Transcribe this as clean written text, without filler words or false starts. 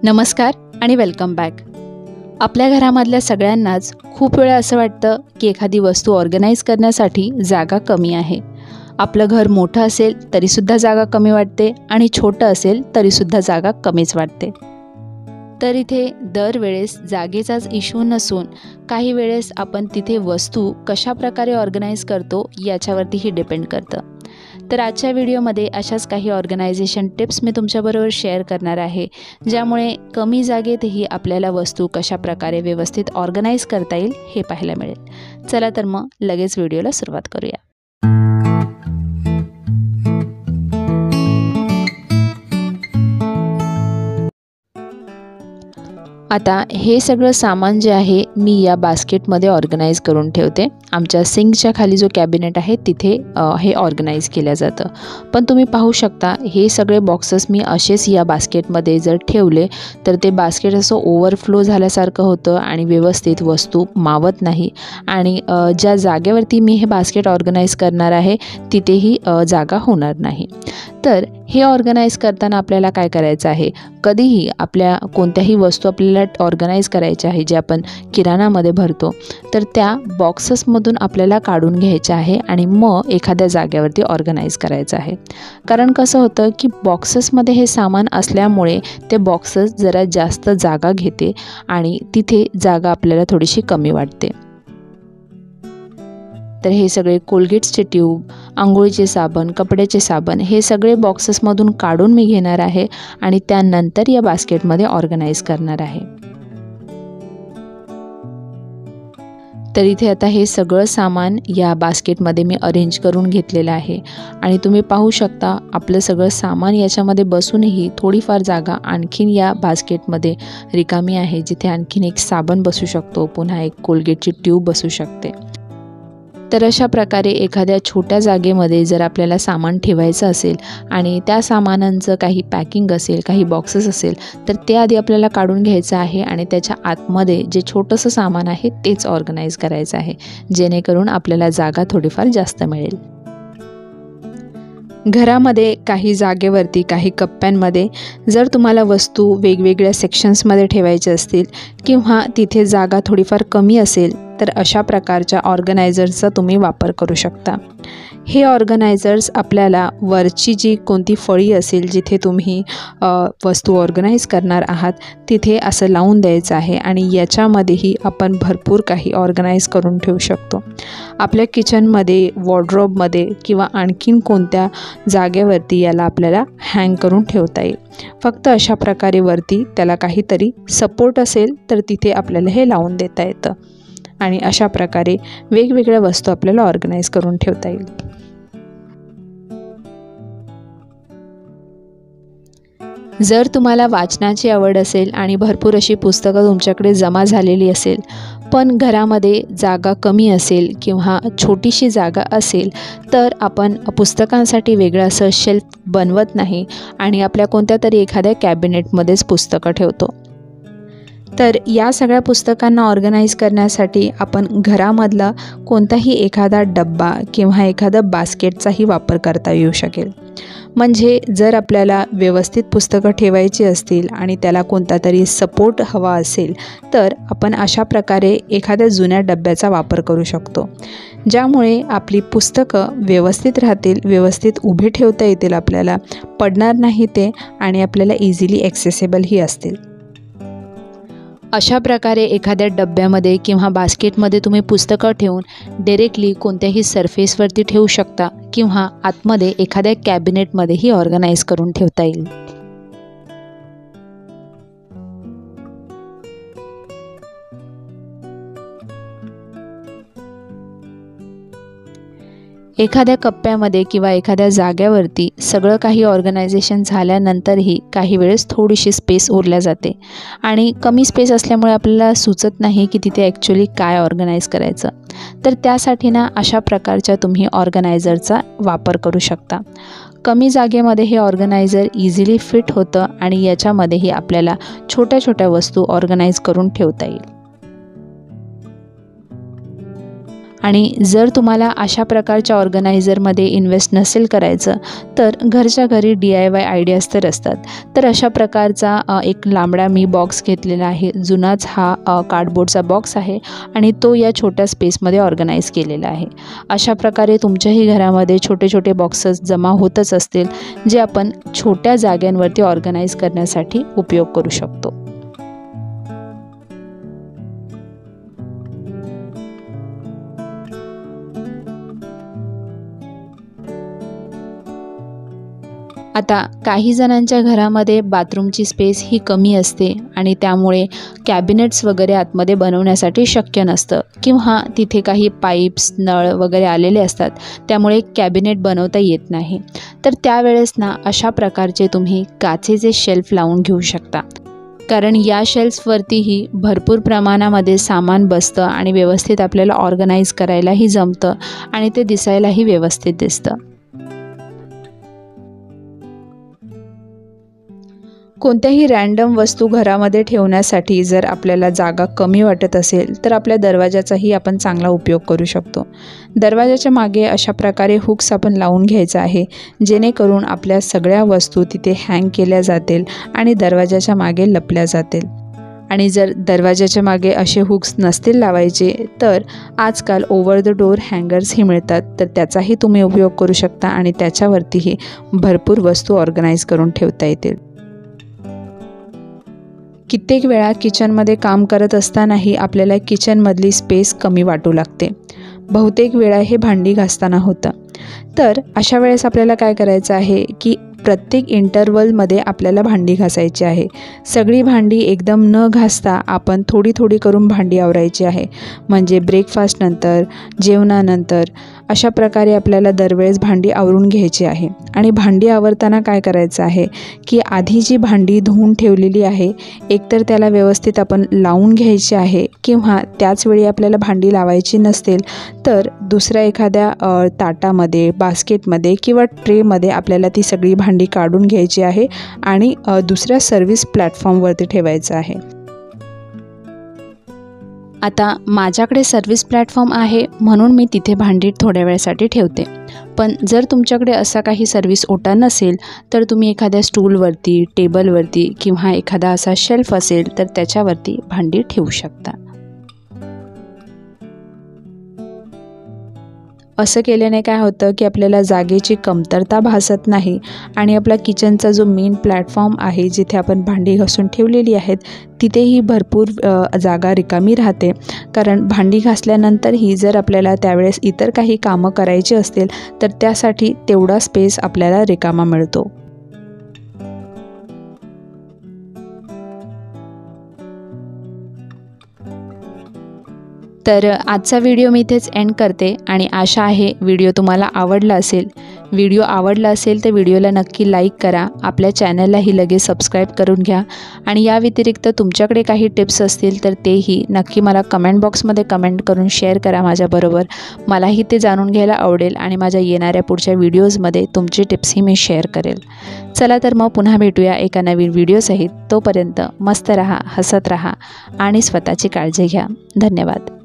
नमस्कार आणि welcome back. आपल्या घरामधल्या सगळ्यांनाच खूप वेळा असं वाटतं की एखादी वस्तू ऑर्गनाईज करण्यासाठी जागा कमी आहे. आपलं घर मोठं असेल तरीसुद्धा जागा कमी वाटते आणि छोटं असेल तरीसुद्धा जागा कमीच वाटते. तर इथे दरवेळेस जागेचाच इश्यू नसून काही वेळेस आपण तिथे वस्तू कशा प्रकारे ऑर्गनाईज करतो याच्यावरतीही डिपेंड करतं. तर आजच्या व्हिडिओमध्ये अशाच काही ऑर्गनायझेशन टिप्स मी तुमच्याबरोबर शेअर करणार आहे, ज्यामुळे कमी जागेतही आपल्याला वस्तू कशा प्रकारे व्यवस्थित ऑर्गनाईज करता येईल हे पाहायला मिळेल. चला तर मग लगेच व्हिडिओला सुरुवात करूया. आता हे सगळं सामान जे आहे मी या बास्केटमध्ये ऑर्गनाईज करून ठेवते. आमच्या सिंकच्या खाली जो कॅबिनेट आहे तिथे हे ऑर्गनाईज केलं जातं. पण तुम्ही पाहू शकता हे सगळे बॉक्सेस मी असेच या बास्केटमध्ये जर ठेवले तर ते बास्केट असं ओव्हरफ्लो झाल्यासारखं होतं आणि व्यवस्थित वस्तू मावत नाही आणि ज्या जागेवरती मी हे बास्केट ऑर्गनाईज करणार आहे तिथेही जागा होणार नाही. तर हे ऑर्गनाईज करताना आपल्याला काय करायचं आहे, कधीही आपल्या कोणत्याही वस्तू आपल्याला ऑर्गनाईज करायच्या आहे जे आपण किराणामध्ये भरतो तर त्या बॉक्सेसमधून आपल्याला काढून घ्यायच्या आहे आणि मग एखाद्या जागेवरती ऑर्गनाईज करायचं आहे. कारण कसं होतं की बॉक्सेसमध्ये हे सामान असल्यामुळे ते बॉक्सेस जरा जास्त जागा घेते आणि तिथे जागा आपल्याला थोडीशी कमी वाटते. तर हे सगळे कोलगेट्सचे ट्यूब, आंघोळीचे साबण, कपड्याचे साबण हे सगळे बॉक्सेसमधून काढून मी घेणार आहे आणि त्यानंतर या बास्केटमध्ये ऑर्गनाईज करणार आहे. तर इथे आता हे सगळं सामान या बास्केटमध्ये मी अरेंज करून घेतलेलं आहे आणि तुम्ही पाहू शकता आपलं सगळं सामान याच्यामध्ये बसूनही थोडीफार जागा आणखीन या बास्केटमध्ये रिकामी आहे, जिथे आणखीन एक साबण बसू शकतो, पुन्हा एक कोलगेटची ट्यूब बसू शकते. तर अशा प्रकारे एखाद्या छोट्या जागेमध्ये जर आपल्याला सामान ठेवायचं असेल आणि त्या सामानांचं काही पॅकिंग असेल, काही बॉक्सेस असेल तर ते आधी आपल्याला काढून घ्यायचं आहे आणि त्याच्या आतमध्ये जे छोटंसं सामान आहे तेच ऑर्गनाईज करायचं आहे, जेणेकरून आपल्याला जागा थोडीफार जास्त मिळेल. घरामध्ये काही जागेवरती, काही कप्प्यांमध्ये जर तुम्हाला वस्तू वेगवेगळ्या सेक्शन्समध्ये ठेवायच्या असतील किंवा तिथे जागा थोडीफार कमी असेल तर अशा प्रकारच्या ऑर्गनायझर्सचा तुम्ही वापर करू शकता. हे ऑर्गनायझर्स आपल्याला वरची जी कोणती फळी असेल जिथे तुम्ही वस्तू ऑर्गनाईज करणार आहात तिथे असं लावून द्यायचं आहे आणि याच्यामध्येही आपण भरपूर काही ऑर्गनाईज करून ठेवू शकतो. आपल्या किचनमध्ये, वॉर्डरोबमध्ये किंवा आणखीन कोणत्या जागेवरती याला आपल्याला हँग करून ठेवता येईल. फक्त अशा प्रकारे वरती त्याला काहीतरी सपोर्ट असेल तर तिथे आपल्याला हे लावून देता येतं आणि अशा प्रकारे वेगवेगळ्या वस्तू आपल्याला ऑर्गनाईज करून ठेवता येईल. जर तुम्हाला वाचनाची आवड असेल आणि भरपूर अशी पुस्तकं तुमच्याकडे जमा झालेली असेल पण घरामध्ये जागा कमी असेल किंवा छोटीशी जागा असेल तर आपण पुस्तकांसाठी वेगळं असं शेल्फ बनवत नाही आणि आपल्या कोणत्या तरी एखाद्या कॅबिनेटमध्येच पुस्तकं ठेवतो. तर या सगळ्या पुस्तकांना ऑर्गनाईज करण्यासाठी आपण घरामधला कोणताही एखादा डब्बा किंवा एखादा बास्केटचाही वापर करता येऊ शकेल. म्हणजे जर आपल्याला व्यवस्थित पुस्तकं ठेवायची असतील आणि त्याला कोणता तरी सपोर्ट हवा असेल तर आपण अशा प्रकारे एखाद्या जुन्या डब्याचा वापर करू शकतो, ज्यामुळे आपली पुस्तकं व्यवस्थित राहतील, व्यवस्थित उभे ठेवता येतील, आपल्याला पडणार नाही ते आणि आपल्याला इझिली ॲक्सेसेबलही असतील. अशा प्रकारे एखाद्या डब्यामध्ये किंवा बास्केटमध्ये तुम्ही पुस्तकं ठेवून डायरेक्टली कोणत्याही सरफेसवरती ठेवू शकता किंवा आतमध्ये एखाद्या कॅबिनेटमध्येही ऑर्गनाईज करून ठेवता येईल. एखाद्या कप्प्यामध्ये किंवा एखाद्या जाग्यावरती सगळं काही ऑर्गनायझेशन झाल्यानंतरही काही वेळेस थोडीशी स्पेस उरल्या जाते आणि कमी स्पेस असल्यामुळे आपल्याला सुचत नाही की तिथे ॲक्च्युली काय ऑर्गनाईज करायचं. तर त्यासाठी ना अशा प्रकारच्या तुम्ही ऑर्गनायझरचा वापर करू शकता. कमी जागेमध्ये हे ऑर्गनायझर इझिली फिट होतं आणि याच्यामध्येही आपल्याला छोट्या छोट्या वस्तू ऑर्गनाईज करून ठेवता येईल. आणि जर तुम्हाला अशा प्रकारच्या ऑर्गनायझरमध्ये इन्व्हेस्ट नसेल करायचं तर घरच्या घरी DIY आयडियाज तर असतात. तर अशा प्रकारचा एक लांबडा मी बॉक्स घेतलेला आहे. जुनाच हा कार्डबोर्डचा बॉक्स आहे आणि तो या छोट्या स्पेसमध्ये ऑर्गनाईज केलेला आहे. अशा प्रकारे तुमच्याही घरामध्ये छोटे छोटे बॉक्सेस जमा होतच असतील जे आपण छोट्या जाग्यांवरती ऑर्गनाईज करण्यासाठी उपयोग करू शकतो. आता काही जणांच्या घरामध्ये बाथरूमची स्पेस ही कमी असते आणि त्यामुळे कॅबिनेट्स वगैरे आतमध्ये बनवण्यासाठी शक्य नसतं किंवा तिथे काही पाईप्स नळ वगैरे आलेले असतात, त्यामुळे कॅबिनेट बनवता येत नाही. तर त्यावेळेस ना अशा प्रकारचे तुम्ही काचेचे शेल्फ लावून घेऊ शकता, कारण या शेल्फ्सवरतीही भरपूर प्रमाणामध्ये सामान बसतं आणि व्यवस्थित आपल्याला ऑर्गनाईज करायलाही जमतं आणि ते दिसायलाही व्यवस्थित दिसतं. कोणत्याही रॅन्डम वस्तू घरामध्ये ठेवण्यासाठी जर आपल्याला जागा कमी वाटत असेल तर आपल्या दरवाजाचाही आपण चांगला उपयोग करू शकतो. दरवाजाच्या मागे अशा प्रकारे हुक्स आपण लावून घ्यायचा आहे, जेणेकरून आपल्या सगळ्या वस्तू तिथे हँग केल्या जातील आणि दरवाजाच्या मागे लपल्या जातील. आणि जर दरवाजाच्या मागे असे हुक्स नसतील लावायचे तर आजकाल ओव्हर द डोअर हँगर्सही मिळतात, तर त्याचाही तुम्ही उपयोग करू शकता आणि त्याच्यावरतीही भरपूर वस्तू ऑर्गनाईज करून ठेवता येतील. कित्येक वेळा किचनमध्ये काम करत असतानाही आपल्याला किचनमधली स्पेस कमी वाटू लागते. बहुतेक वेळा हे भांडी घासताना होतं. तर अशा वेळेस आपल्याला काय करायचं आहे की प्रत्येक इंटरवलमध्ये आपल्याला भांडी घासायची आहे. सगळी भांडी एकदम न घासता आपण थोडी थोडी करून भांडी आवरायची आहे. म्हणजे ब्रेकफास्टनंतर, जेवणानंतर अशा प्रकारे आपल्याला दरवेळेस भांडी आवरून घ्यायची आहे. आणि भांडी आवरताना काय करायचं आहे की आधी जी भांडी धुवून ठेवलेली आहे एकतर त्याला व्यवस्थित आपण लावून घ्यायची आहे, किंवा त्याचवेळी आपल्याला भांडी लावायची नसतील तर दुसऱ्या एखाद्या ताटामध्ये, बास्केटमध्ये किंवा ट्रेमध्ये आपल्याला ती सगळी भांडी काढून घ्यायची आहे आणि दुसऱ्या सर्व्हिस प्लॅटफॉर्मवरती ठेवायचं आहे. आता माझ्याकडे सर्व्हिस प्लॅटफॉर्म आहे म्हणून मी तिथे भांडी थोड्या वेळासाठी ठेवते. पण जर तुमच्याकडे असा काही सर्व्हिस ओटा नसेल तर तुम्ही एखाद्या स्टूलवरती, टेबलवरती किंवा एखादा असा शेल्फ असेल तर त्याच्यावरती भांडी ठेवू शकता. असं केल्याने काय होतं की आपल्याला जागेची कमतरता भासत नाही आणि आपला किचनचा जो मेन प्लॅटफॉर्म आहे जिथे आपण भांडी घासून ठेवलेली आहेत तिथेही भरपूर जागा रिकामी राहते. कारण भांडी घासल्यानंतरही जर आपल्याला त्यावेळेस इतर काही कामं करायची असतील तर त्यासाठी तेवढा स्पेस आपल्याला रिकामा मिळतो. तर आजचा व्हिडिओ मी इथेच एंड करते आणि आशा आहे व्हिडिओ तुम्हाला आवडला असेल. व्हिडिओ आवडला असेल तर व्हिडिओला नक्की लाईक करा, आपल्या चॅनललाही लगेच सबस्क्राईब करून घ्या आणि या व्यतिरिक्त तुमच्याकडे काही टिप्स असतील तर तेही नक्की मला कमेंट बॉक्समध्ये कमेंट करून शेअर करा माझ्याबरोबर. मलाही ते जाणून घ्यायला आवडेल आणि माझ्या येणाऱ्या पुढच्या व्हिडिओजमध्ये तुमची टिप्सही मी शेअर करेल. चला तर मग पुन्हा भेटूया एका नवीन व्हिडिओसहित. तोपर्यंत मस्त रहा, हसत रहा आणि स्वतःची काळजी घ्या. धन्यवाद.